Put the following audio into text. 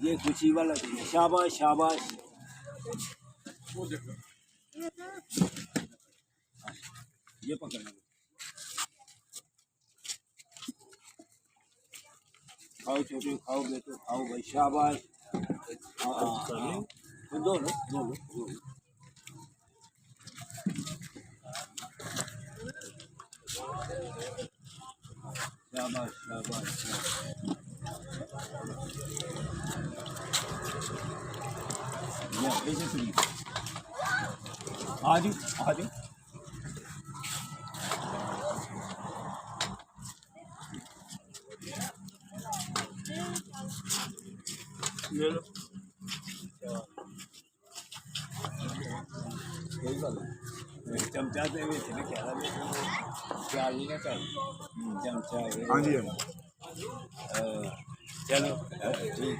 ये खुशी वाला दिन है। शाबाश शाबाश। वो देखो ये पकड़ना, खाओ छोटे, खाओ बेटो, खाओ भाई, शाबाश। दो लो दो लो दो लो। शाबाश शाबाश आज आज ले लो। कोई गल चमचा दे विच ना क्या प्याज नहीं ना चल चमचा। हाँ जी चलो ठीक।